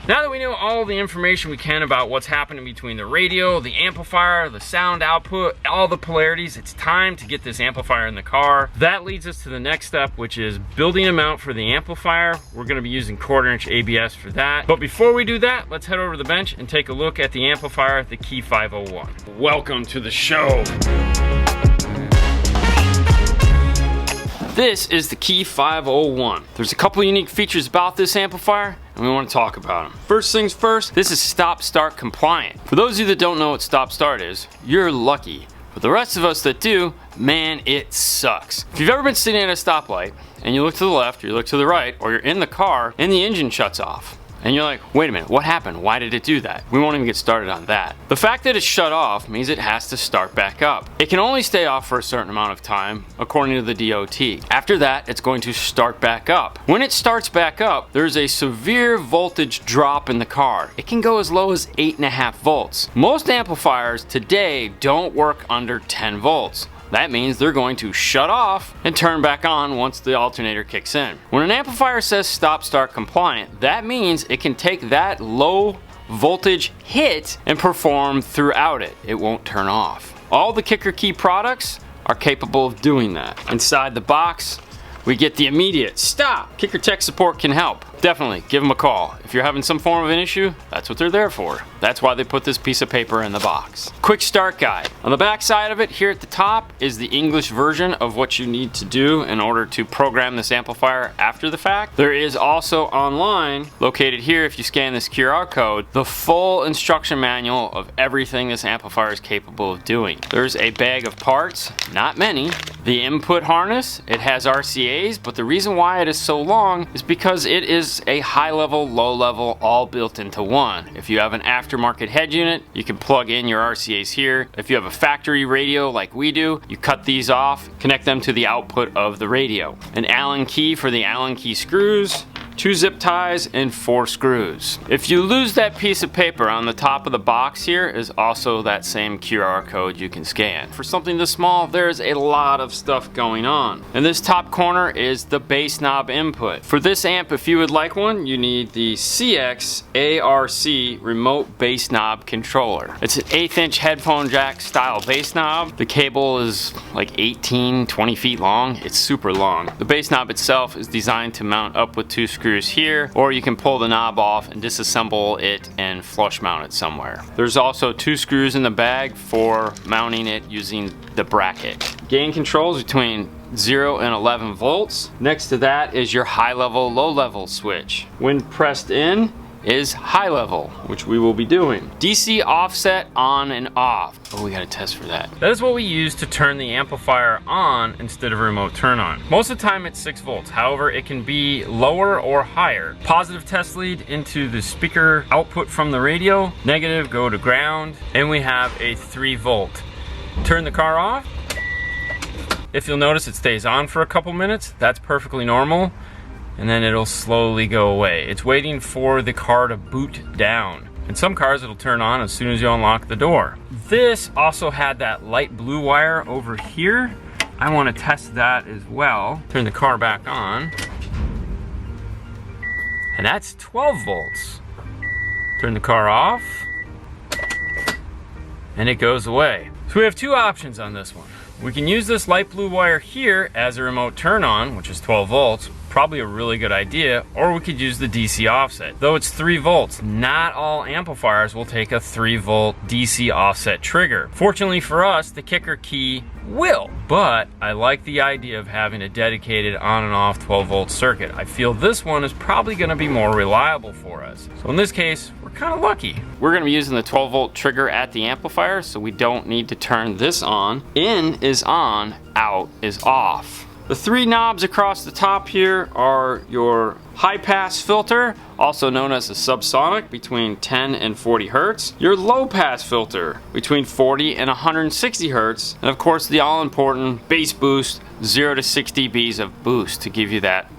Now that we know all the information we can about what's happening between the radio, the amplifier, the sound output, all the polarities, it's time to get this amplifier in the car. That leads us to the next step, which is building a mount for the amplifier. We're gonna be using 1/4" ABS for that. But before we do that, let's head over to the bench and take a look at the amplifier, the Key 501. Welcome to the show. This is the Key 501. There's a couple unique features about this amplifier, and we want to talk about them. First things first, this is stop-start compliant. For those of you that don't know what stop-start is, you're lucky. For the rest of us that do, man, it sucks. If you've ever been sitting at a stoplight, and you look to the left, or you look to the right, or you're in the car, and the engine shuts off, and you're like, wait a minute, what happened? Why did it do that? We won't even get started on that. The fact that it's shut off means it has to start back up. It can only stay off for a certain amount of time, according to the DOT. After that, it's going to start back up. When it starts back up, there's a severe voltage drop in the car. It can go as low as 8.5 volts. Most amplifiers today don't work under 10 volts. That means they're going to shut off and turn back on once the alternator kicks in. When an amplifier says stop-start compliant, that means it can take that low voltage hit and perform throughout it. It won't turn off. All the Kicker Key products are capable of doing that. Inside the box, we get the immediate stop. Kicker Tech support can help. Definitely give them a call. If you're having some form of an issue, that's what they're there for. That's why they put this piece of paper in the box. Quick start guide. On the back side of it, here at the top, is the English version of what you need to do in order to program this amplifier after the fact. There is also online, located here if you scan this QR code, the full instruction manual of everything this amplifier is capable of doing. There's a bag of parts, not many. The input harness, it has RCAs, but the reason why it is so long is because it is a high level, low level, all built into one. If you have an aftermarket head unit, you can plug in your RCAs here. If you have a factory radio like we do, you cut these off, connect them to the output of the radio. An Allen key for the Allen key screws, 2 zip ties, and 4 screws. If you lose that piece of paper, on the top of the box here is also that same QR code you can scan. For something this small, there's a lot of stuff going on. In this top corner is the bass knob input. For this amp, if you would like one, you need the CX ARC remote bass knob controller. It's an 1/8" headphone jack style bass knob. The cable is like 18-20 feet long. It's super long. The bass knob itself is designed to mount up with 2 screws here, or you can pull the knob off and disassemble it and flush mount it somewhere. There's also 2 screws in the bag for mounting it using the bracket. Gain controls between 0 and 11 volts. Next to that is your high level, low level switch. When pressed in is high level, which we will be doing. DC offset on and off. Oh, we got a test for that. That is what we use to turn the amplifier on instead of a remote turn on. Most of the time it's 6 volts. However, it can be lower or higher. Positive test lead into the speaker output from the radio. Negative go to ground. And we have a 3 volt. Turn the car off. If you'll notice, it stays on for a couple minutes. That's perfectly normal. And then it'll slowly go away. It's waiting for the car to boot down. In some cars, it'll turn on as soon as you unlock the door. This also had that light blue wire over here. I want to test that as well. Turn the car back on. And that's 12 volts. Turn the car off. And it goes away. So we have 2 options on this one. We can use this light blue wire here as a remote turn on, which is 12 volts. Probably a really good idea, or we could use the DC offset. Though it's 3 volts, not all amplifiers will take a 3 volt DC offset trigger. Fortunately for us, the Kicker Key will, but I like the idea of having a dedicated on and off 12 volt circuit. I feel this one is probably gonna be more reliable for us. So in this case, we're kind of lucky. We're gonna be using the 12 volt trigger at the amplifier, so we don't need to turn this on. In is on, out is off. The 3 knobs across the top here are your high pass filter, also known as a subsonic, between 10 and 40 hertz. Your low pass filter, between 40 and 160 hertz. And of course the all important bass boost, 0 to 6 dBs of boost to give you that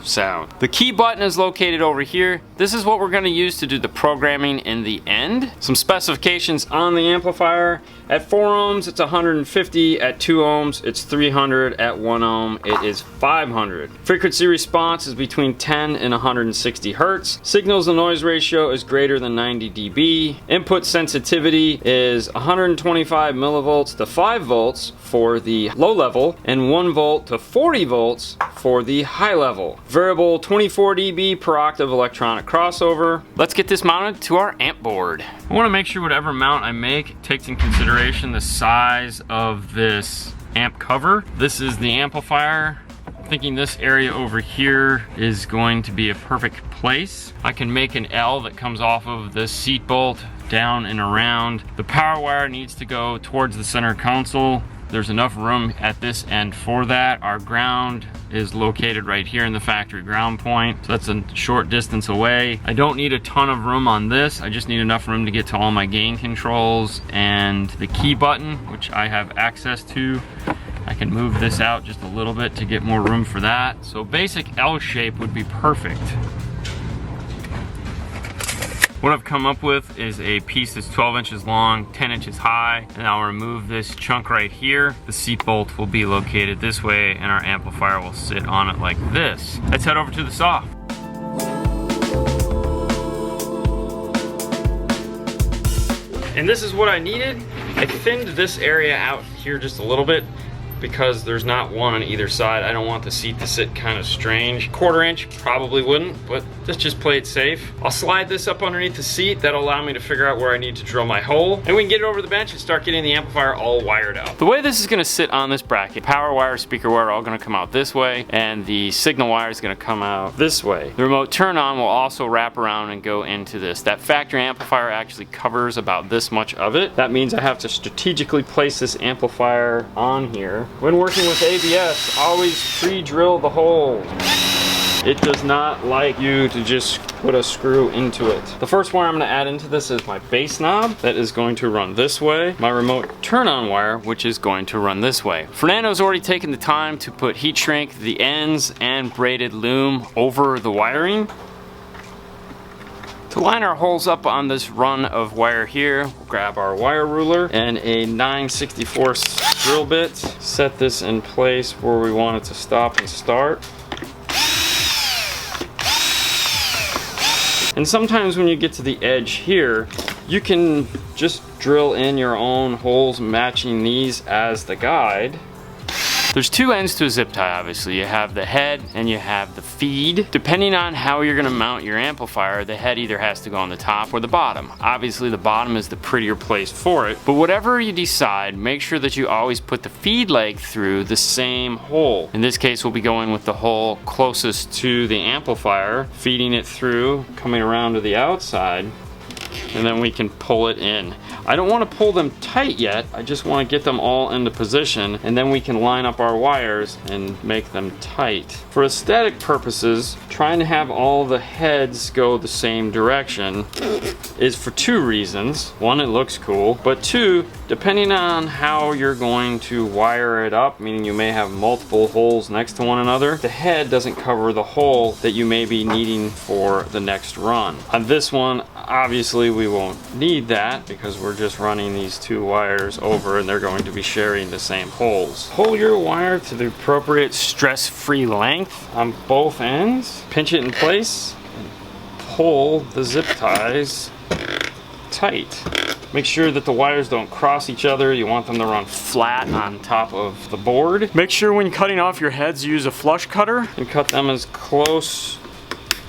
sound. The key button is located over here. This is what we're going to use to do the programming in the end. Some specifications on the amplifier. At 4 ohms it's 150, at 2 ohms it's 300, at 1 ohm it is 500. Frequency response is between 10 and 160 hertz. Hz. Signal to noise ratio is greater than 90 dB. Input sensitivity is 125 millivolts to 5 volts for the low level and 1 volt to 40 volts for the high level. Variable 24 dB per octave electronic crossover. Let's get this mounted to our amp board. I want to make sure whatever mount I make takes in consideration the size of this amp cover. This is the amplifier. I'm thinking this area over here is going to be a perfect place. I can make an L that comes off of this seat bolt down and around. The power wire needs to go towards the center console. There's enough room at this end for that. Our ground is located right here in the factory ground point, so that's a short distance away. I don't need a ton of room on this. I just need enough room to get to all my gain controls and the key button, which I have access to. I can move this out just a little bit to get more room for that. So basic L shape would be perfect. What I've come up with is a piece that's 12 inches long, 10 inches high, and I'll remove this chunk right here. The seat bolt will be located this way, and our amplifier will sit on it like this. Let's head over to the saw. And this is what I needed. I thinned this area out here just a little bit because there's not one on either side. I don't want the seat to sit kind of strange. 1/4 inch probably wouldn't, but let's just play it safe. I'll slide this up underneath the seat. That'll allow me to figure out where I need to drill my hole, and we can get it over the bench and start getting the amplifier all wired out. The way this is gonna sit on this bracket, power wire, speaker wire are all gonna come out this way, and the signal wire is gonna come out this way. The remote turn on will also wrap around and go into this. That factory amplifier actually covers about this much of it. That means I have to strategically place this amplifier on here. When working with ABS, always pre-drill the hole. It does not like you to just put a screw into it. The first wire I'm going to add into this is my bass knob that is going to run this way. My remote turn on wire, which is going to run this way. Fernando's already taken the time to put heat shrink, the ends, and braided loom over the wiring. To line our holes up on this run of wire here, we'll grab our wire ruler and a 9/64 drill bit. Set this in place where we want it to stop and start. And sometimes when you get to the edge here, you can just drill in your own holes matching these as the guide. There's two ends to a zip tie, obviously. You have the head and you have the feed. Depending on how you're gonna mount your amplifier, the head either has to go on the top or the bottom. Obviously the bottom is the prettier place for it, but whatever you decide, make sure that you always put the feed leg through the same hole. In this case, we'll be going with the hole closest to the amplifier, feeding it through, coming around to the outside, and then we can pull it in. I don't want to pull them tight yet, I just want to get them all into position, and then we can line up our wires and make them tight. For aesthetic purposes, trying to have all the heads go the same direction is for two reasons. One, it looks cool, but two, depending on how you're going to wire it up, meaning you may have multiple holes next to one another, the head doesn't cover the hole that you may be needing for the next run. On this one, obviously we won't need that because we're just running these two wires over and they're going to be sharing the same holes. Hold your wire to the appropriate stress-free length on both ends, pinch it in place, and pull the zip ties tight. Make sure that the wires don't cross each other. You want them to run flat on top of the board. Make sure when cutting off your heads, use a flush cutter and cut them as close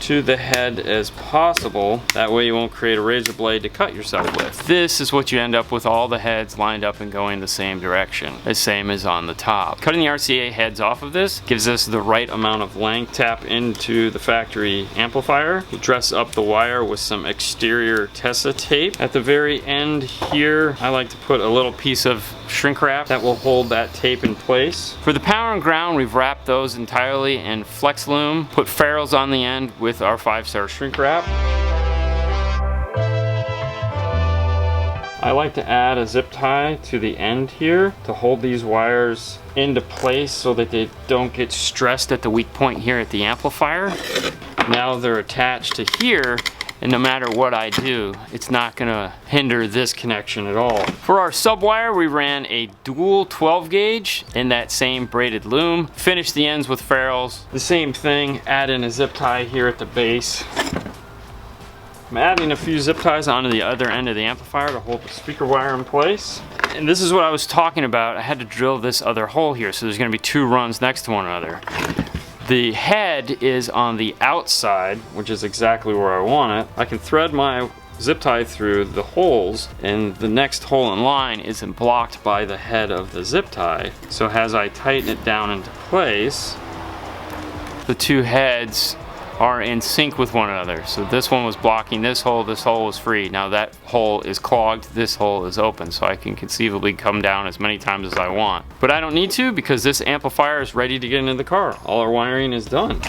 to the head as possible. That way you won't create a razor blade to cut yourself with. This is what you end up with, all the heads lined up and going the same direction, the same as on the top. Cutting the RCA heads off of this gives us the right amount of length. Tap into the factory amplifier. You dress up the wire with some exterior Tesa tape. At the very end here, I like to put a little piece of shrink wrap that will hold that tape in place. For the power and ground, we've wrapped those entirely in flex loom, put ferrules on the end with our 5-star shrink wrap. I like to add a zip tie to the end here to hold these wires into place so that they don't get stressed at the weak point here at the amplifier. Now they're attached to here, and no matter what I do, it's not gonna hinder this connection at all. For our subwire, we ran a dual 12 gauge in that same braided loom. Finished the ends with ferrules. The same thing, add in a zip tie here at the base. I'm adding a few zip ties onto the other end of the amplifier to hold the speaker wire in place. And this is what I was talking about. I had to drill this other hole here, so there's going to be 2 runs next to one another. The head is on the outside, which is exactly where I want it. I can thread my zip tie through the holes, and the next hole in line isn't blocked by the head of the zip tie. So as I tighten it down into place, the 2 heads are in sync with one another. So this one was blocking this hole was free. Now that hole is clogged, this hole is open, so I can conceivably come down as many times as I want. But I don't need to, because this amplifier is ready to get into the car. All our wiring is done.